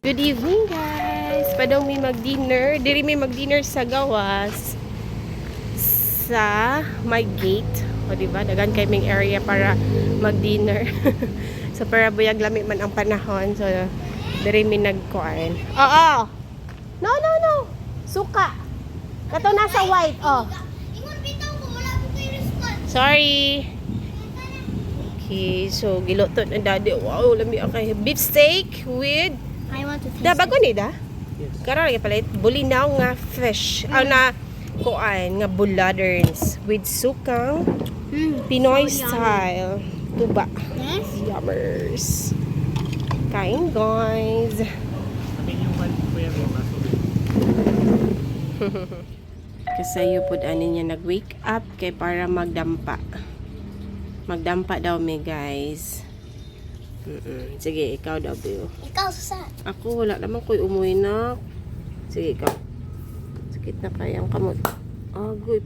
Good evening, guys. Padong may mag-dinner. Diri may mag-dinner sa gawas sa my gate. O diba? Dagan kay ming area para mag-dinner. So para buyag lami man ang panahon. So diri may nagkuan. Oo. No. Suka. Kato nasa white. Oh. Sorry. Okay, so giluto na daddy. Wow, lami akay beef steak with I want to taste da bago it. ni da? Yes. Karon lagi palit bulinaw nga fish. Na kuan nga buladerns with sukang Pinoy So yummy. style. Tuba. Yes? Yummers. Kain guys. Sabi niyo man kuya mo maso. Kasayo pud ani niya nag-wake up kay para magdampa. Magdampa daw me guys. Sige, ikaw daw Bill. Ikaw, Susan. Ako wala naman ko'y umuwi na. Sige, ikaw. Sakit na kayang kamot. Agoy.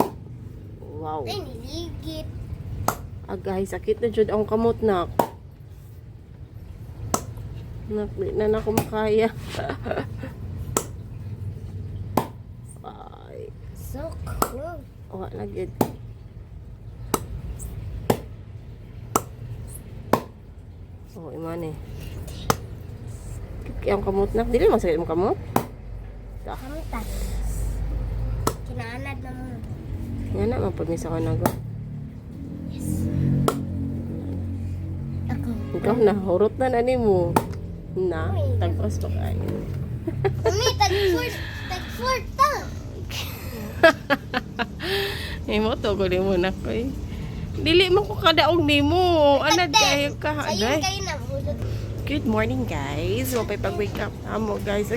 Wow. Ay, niligit. Agay, sakit na jud ang kamot na. Nakli na ako makaya. Ay. So cool. O, nagid. Oh, iman eh. Sakit ang kamot na. Dili masakit ang kamot. Kamutan. Kinaanad na mo. Nga na, mapagmisa ko na go. Yes. Ako. Ikaw na, hurot na nani mo. Na, tagpas pa kayo. Mami, tag-fort ta. May moto ko din mo na ko eh. Dili man ko kadaog ni mo. Anad kayo ka. Sayang Aday. kayo na. Hulog. Good morning guys. Wapay pag-wake up. Amo guys.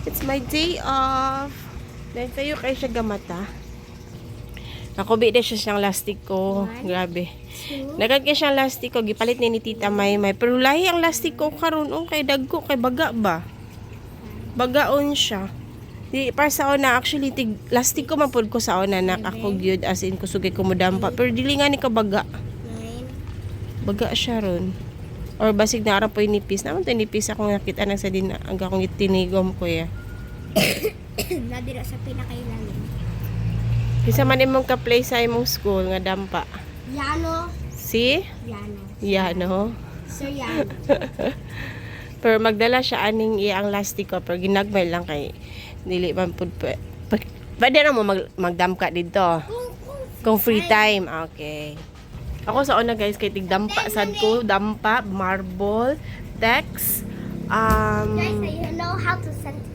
It's my day off. Dahil sa'yo kayo siya gamata. Nakubi na siya siyang lastik ko. Grabe. Nagad ka siyang lastik ko. Gipalit ni Tita May. Pero lahi ang lastik ko karon kay dagko. Kay baga ba? Bagaon siya. Di, para sa una, actually, lastik ko mapod ko sa una na ako gyud as in kusugay ko mo dampa. Pero dili nga ni ka baga. 9. Baga siya ron. Or basig na araw po yung nipis. Naman to nipis akong nakita na sa din ang akong itinigom ko ya. Nadira sa pinakailalim. Kisa man imong ka-play sa imong school nga dampa. Yano. Si? Yano. Yano. Sir Yano. Pero magdala siya aning iyang lastik ko. Pero ginagmay lang kay dili man pud pwede na mo magdamka dito. Kung free time. Okay. Ako sa una guys, kay tigdampa sad ko. Dampa, marble, text, Guys, you know how to send it.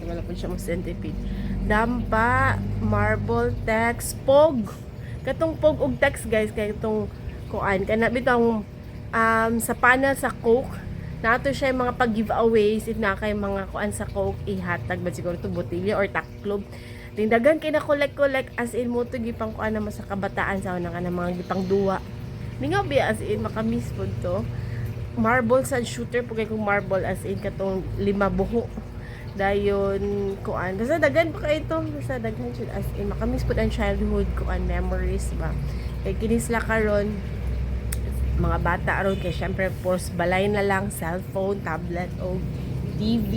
wala po siya mag-centipede. Dampa, marble, text, pog. Katong pog og text guys, kay itong kuan. Kana bitong sa panel sa Coke, nato siya yung mga pag-giveaways, if na kay mga kuan sa Coke, ihatag ba siguro to botilya or taklob. Tindagan kay na collect as in mo to gipang kuan naman sa kabataan sa una ka na mga gipang duwa. Di nga ba as in makamiss po to. Marble sa shooter po kay kung marble as in katong 5 buho. Dayon kuan. Basta dagan pa kay ito. Basta dagan siya as in makamiss po ang childhood kuan memories ba. Kay kinis la karon mga bata aron kay syempre force balay na lang cellphone, tablet o TV.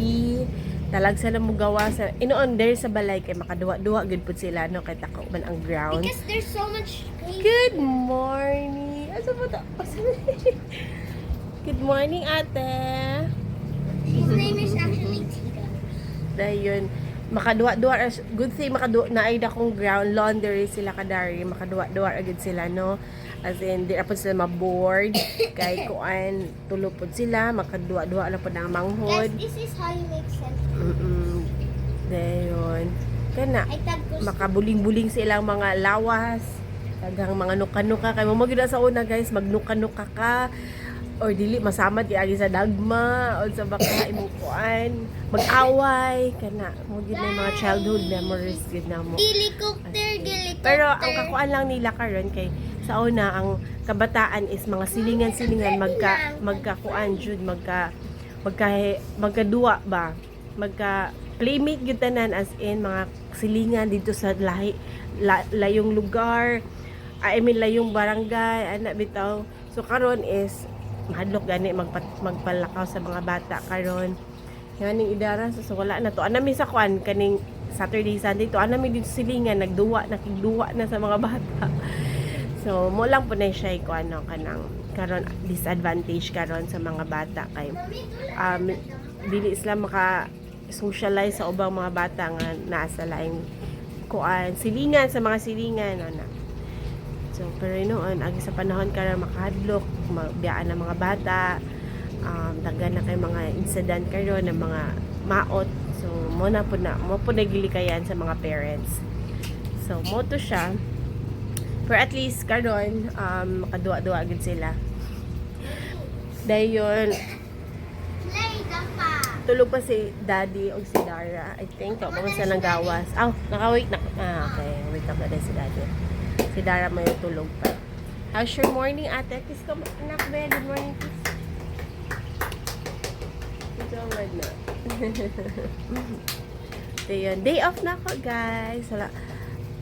Talag sa mo gawa sa inoon there sa balay kay makaduwa-duwa gud pud sila no kay tako man ang ground. Because there's so much space. Good morning. Asa po ta? Good morning, ate. His name is actually Tito. Dayon, makaduwa-duwa good thing makaduwa na ay dakong ground laundry sila kadari makaduwa-duwa agad sila no. As in, di apod sila maboard. Kay kuan, tulog po sila. Makaduwa-duwa na po ng manghod. Guys, this is how you make sense. Dayon. Kana, I tag ko makabuling-buling sa ilang mga lawas. Tagang mga nuka-nuka. Kaya mo sa una guys, magnuka-nuka ka. Or dili, masama di agi sa dagma. O sa baka imukuan. Mag-away. Kana, mo gid na yung mga childhood memories gid na mo. helicopter. Pero ang kakuan lang nila karon kay sa una ang kabataan is mga silingan-silingan magkakuan jud magkaduwa ba playmate gyud tanan as in mga silingan dito sa layong lugar I mean layong barangay ana bitaw so karon is mahadlok gani magpalakaw sa mga bata karon. Yaning idara so wala na to. Anami sa kwan kaning Saturday Sunday to anami dito silingan nakigduwa na sa mga bata. So mo lang po na siya ko ano kanang karon disadvantage karon sa mga bata kay dili sila maka socialize sa ubang mga bata nga nasa laing kuan silingan sa mga silingan ana. So pero noon agi sa panahon karon makahadlok biyaan ng mga bata daghan na kay mga incident karon ng mga maot. So mo po nagilikayan sa mga parents. So mo to siya. For at least karon makaduwa-duwa gid sila. Dayon Play the pa. tulog pa si Daddy o si Dara. I think o kung sa nang gawas. Naka-wake na. Okay. Wake up na din si Daddy. Si Dara may tulog pa. How's your morning, ate? Kiss ko, anak, be. Good morning, kiss. Ito ang word na. So, yun. Day off na ako, guys. Wala.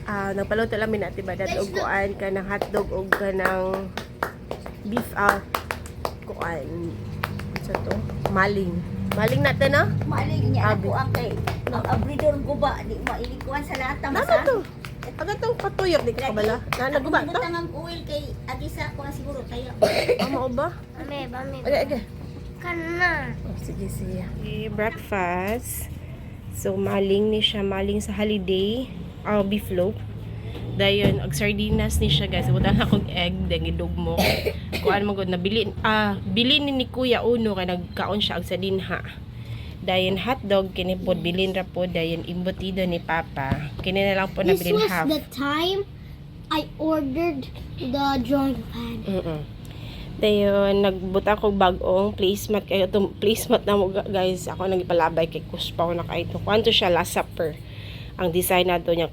Nagpaluto lang natin ba dati og kuan ka ng hotdog og ka ng beef kuan sa to maling natin no Maling niya Abi. ako ang kay ang abridor ko ba di mailikuan sa lata nana masa. to aga tong patuyok di ka kabala na naguba to Tangang oil kay agisa ko siguro kaya. amo ba Bame. aga Kana. sige breakfast so maling ni siya maling sa holiday beef loaf dayon og sardinas ni siya guys butan akong egg dang idugmo kuan mo gud nabili bilin ni Kuya Uno kay nagkaon siya og sa dinha dayon hotdog kini pod bilin ra pod dayon embutido ni Papa kini na lang po This nabilin was half the time I ordered the drawing pad. dayon nagbuta ko bagong placemat kay itong placemat na mo guys ako nagipalabay kay kuspa ko na kay ito kwanto siya last supper ang design nato niya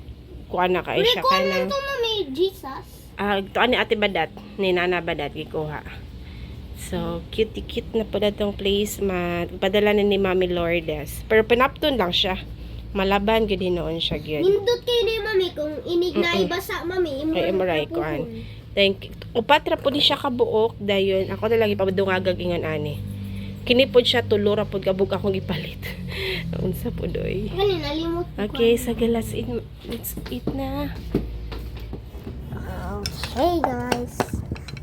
kuan na kay siya Comment kana to Mami Jesus. ito ani ate Badat ni Nana Badat gikuha so cute na po datong placemat padala na ni Mami Lourdes pero pinapton lang siya malaban gid noon siya gyud Nindot kay ni Mami kung inig na ibasa Mami. Ay, MRI kuan thank upat ra po ni siya kabuok dayon ako na lang ipadungagag ingon ani kini pod siya tulo ra pod kabug akong gipalit unsa pod oy Kani nalimot ko. okay so let's eat na Okay guys.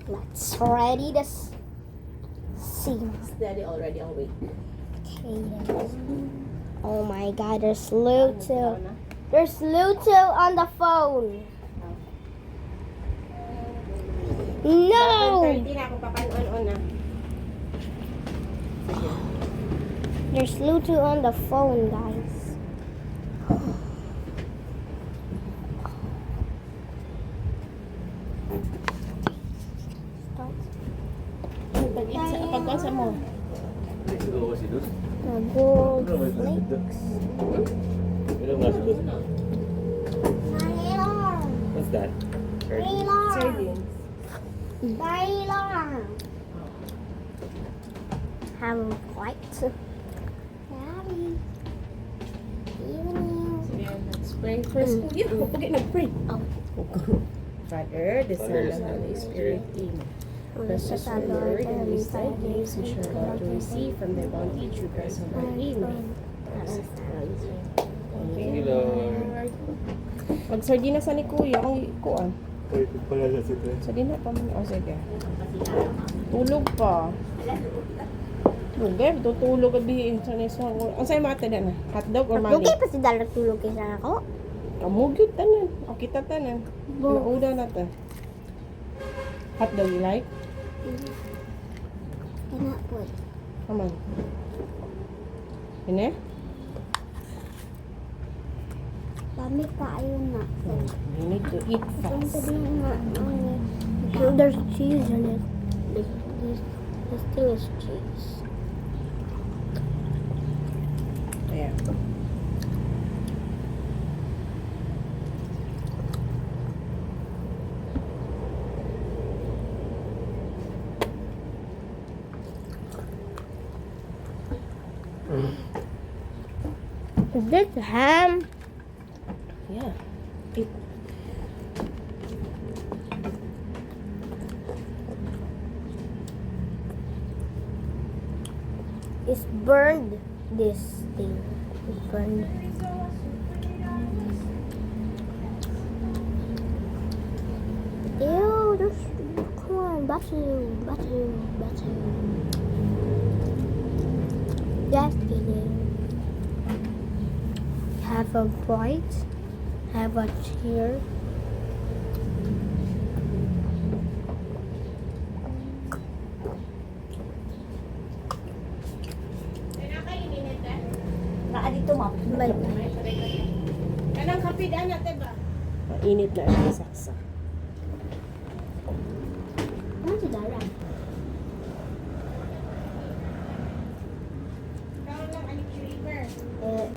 Let's ready this scene. Daddy already awake Okay. Oh my god, there's Luto. There's Luto on the phone. No! 30 na ako papanon na There's Luto on the phone, guys. pag-asa mo The gold flakes. Baylor. What's that? Baylor. sardines Baylor. Have quite. Daddy. Evening. sige let's pray first okay nag-pray Oh. Father, the Son, and the Holy Spirit, Amen. Precious our Lord, and these thy gifts which are about to receive from thy bounty through Christ our Lord. Amen. Thank you, Lord. Mag-sardinas ni Kuya, ang kuan. Sardina pa man. O, sige. Tulog pa. Tulog, tutulog gabi. Ang sa'yo mga tanan? Hotdog or mali? Okay pa si Dalag tulog kay sana ako. Kamugyot tanan. O, kita tanan. Nauda na ta. Hotdog you like? Kaya po. Come on. Ini? Dami kayo na. You need to eat Ang fast. sabihin nga, so there's cheese in it. This thing is cheese. Ayan. Is this ham? Yeah. Eat. It's burned. This thing. It's burned. Ew, there's corn. Batu. Just kidding. Have a bite. Have a cheer. Naa dito, ma'am. Kanang kapit anak, diba? Mainit na ang saksa. Ano si Dara? Eh,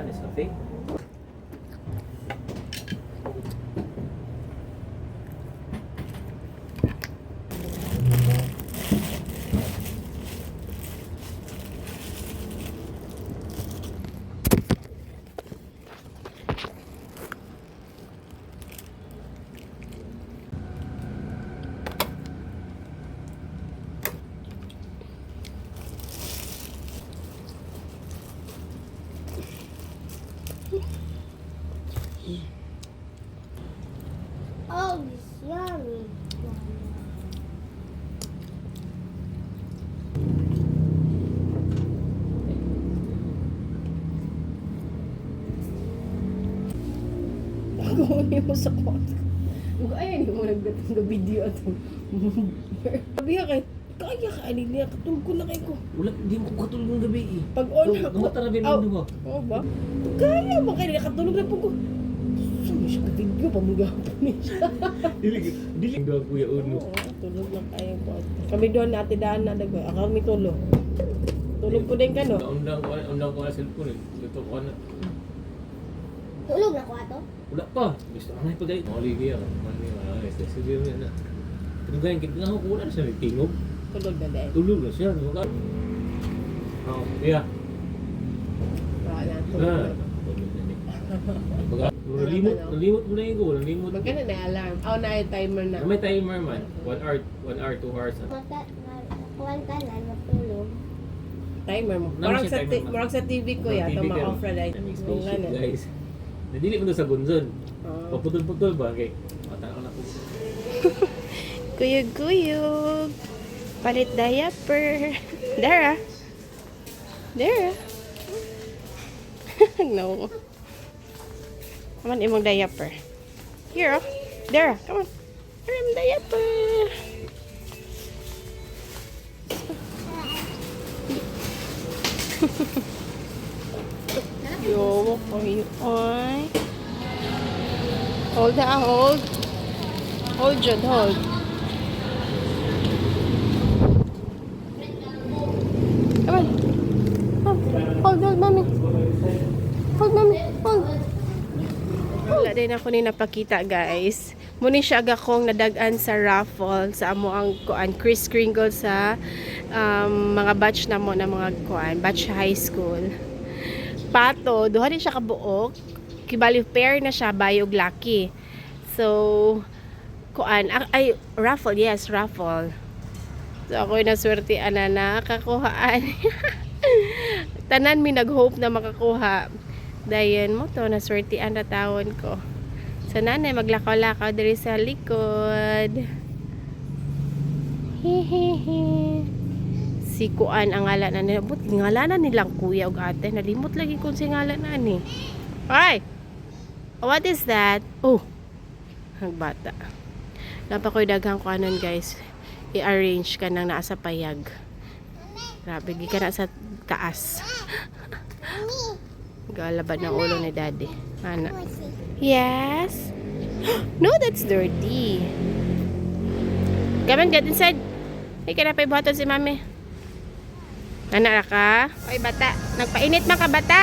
Nescafe? oh, it's yummy. Gawin mo sa kwarto. Ay, hindi mo nagdatang na video at sabi ka kay, kaya ka, alin niya, katulog ko na kayo ko. Wala, hindi mo ko katulog ng gabi eh. Pag on Ito, ako, namatarabi Aw, mo ba? oo ba? Kaya ba kayo, nakatulog na po ko. Saan siya ka-video, pamugapon niya siya. Dili daw Kuya Uno. Oo, tulog lang kayo po. Kami doon, ate daan na dagwa. Ako kami tulog. Tulog ko din ka, no? Undang ko na cellphone eh. Ito ko na. Tulog na ko ato? Wala pa. Gusto ko na ipagay. Mali kaya. Mali kaya. Sige mo yan na. Tinugayin kita nga ako. Wala na siya. May tingog. Tulog na din. Tulog na siya. Diba ka? Oo. Kaya. Wala, tulog Ah. na. Tulog na niya. Nalimot mo na yun ko. Nalimot. Magkano na alarm? Oh, na yung timer na. May timer man. 1 hour, 2 hours. Kuwanta na, natulog. Timer mo. Naman Marang siya sa, timer mo. marang sa TV ko ya. Ito ma-off na dahil. Naming Kung spaceship gano'n. guys. Nadili mo doon sa gunzon. Oo. Paputol-putol ba? Okay. Matanaw na po. Kuyog-kuyog. Palit diaper. Dara. Dara. No. Come on, imong diaper. Here, oh. Dara, come on. Here, imong diaper. Yo, for you. Oy. Hold na, hold. Hold, Jude, hold. Come on. Hold, mommy. Hold, mommy. Hold. Wala din ako ni napakita, guys. Muni siya aga kong nadagan sa raffle sa amo ang kuan Kris Kringle sa mga batch na mo na mga kuan, batch high school. Pato, duha din siya kabuok. Kibali pair na siya bayog lucky. So kuan ay raffle, yes, raffle. So ako na swerte ana nakakuhaan. Tanan mi nag-hope na makakuha. Dayon mo to na swerte ana tawon ko. So nanay maglakaw-lakaw diri sa likod. Hehehe. Si kuan ang ngalan na nila. But ngalanan nilang kuya ug ate. Nalimot lagi kung si ngalan na ni. Ay! What is that? Oh! Ang bata. Napa ko'y daghang kuanon guys. I-arrange ka nang naa sa payag. Grabe, gi ka na sa taas. Galabad ng ulo ni daddy. Ana. Yes? No, that's dirty. Come on, get inside. Ay, kanapay buhaton si mami. Anak ka? Ay, bata. Nagpainit man ka, bata.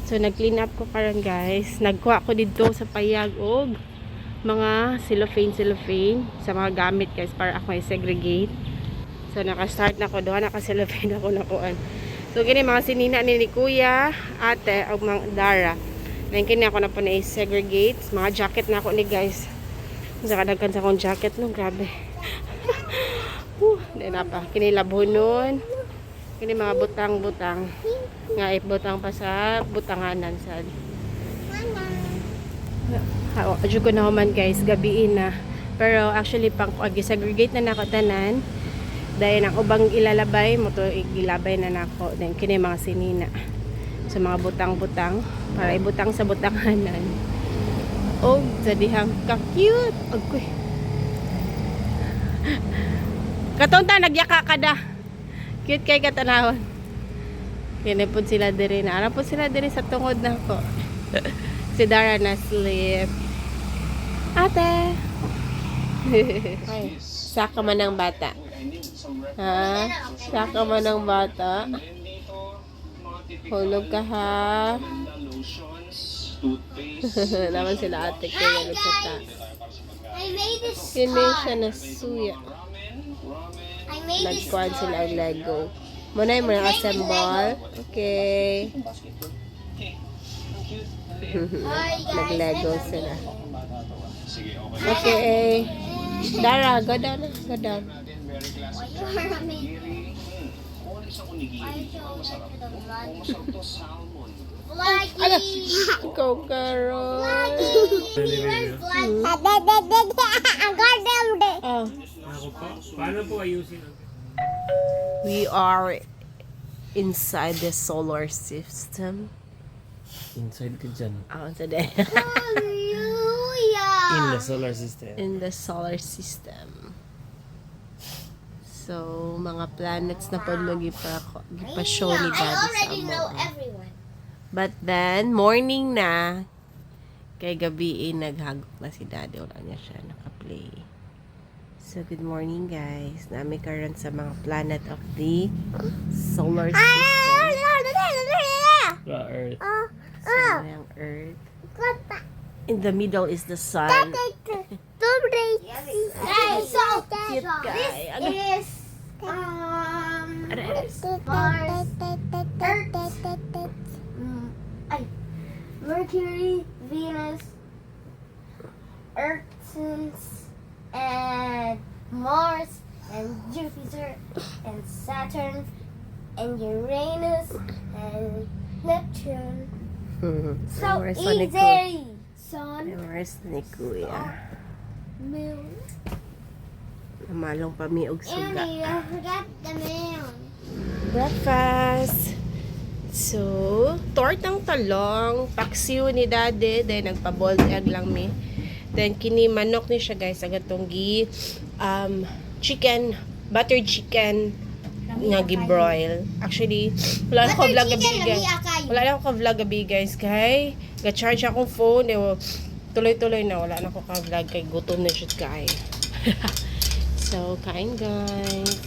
So, nag-clean up ko karon guys. Nagkuha ko dito sa payag og mga cellophane sa mga gamit guys para ako i-segregate. So, naka-start na ko. Doon naka-cellophane ako na kuan. So gini mga sinina ni Kuya, ate ug mga Dara. Then kini ako na po na segregate mga jacket na ako ni guys. Sa kadaghan sa akong jacket no, grabe. Di na pa kini labhonon. Kini mga butang-butang nga ibutang pa sa butanganan sad. Adyo ko na man guys, gabiin na. Pero actually pang segregate na nako tanan. Dahil ang ubang ilalabay mo to igilabay na nako. Then kini mga sinina. Sa mga butang-butang para ibutang sa butanganan. Oh, sa dihang ka-cute. Agkoy. Katonta nagyaka kada. Cute kay katanahon. Kini pud sila diri na. Ara pud sila diri sa tungod nako. Si Dara na sleep. Ate. Ay, saka man ng bata. Ha? Saka man ng bata. Hulog ka ha. Naman sila ate ko yan sa taas. I made this Kini siya na suya. I made this Nagkuhan sila ang Lego. Muna yung mga assemble. Okay. Nag-Lego sila. Okay. Dara, go down. Go down. Ala, ikaw Carol. Oh. Paano po ayusin ang... We are inside the solar system. Inside ka dyan. Today. In the solar system. In the solar system. So, mga planets na po gipa-show ni Daddy sa amo. everyone. But then, morning na, kay gabi naghagok na si Daddy. Wala niya siya nakaplay. So, good morning guys. Nami karon sa mga planet of the solar system. The Earth. So, yung Earth. In the middle is the sun. So, Cute guy. Ano? is Ano? Mars, ay, Mercury, Venus, Earth, and Mars, and Jupiter, and Saturn, and Uranus, and Neptune. So Where's the easy. Sun, Where's ni Kuya? moon, Malong pa mi og and suga. you forgot the moon. Breakfast. So, tortang talong, paksiw ni Daddy, then nagpa-boiled egg lang mi. Then kini manok ni siya guys, agatong chicken, buttered chicken nga gi-broil. Actually, wala na ko vlog gabi guys. Wala na ko vlog gabi guys kay ga-charge akong phone, tuloy-tuloy na wala na ko ka vlog kay gutom na jud kay. So, kain guys.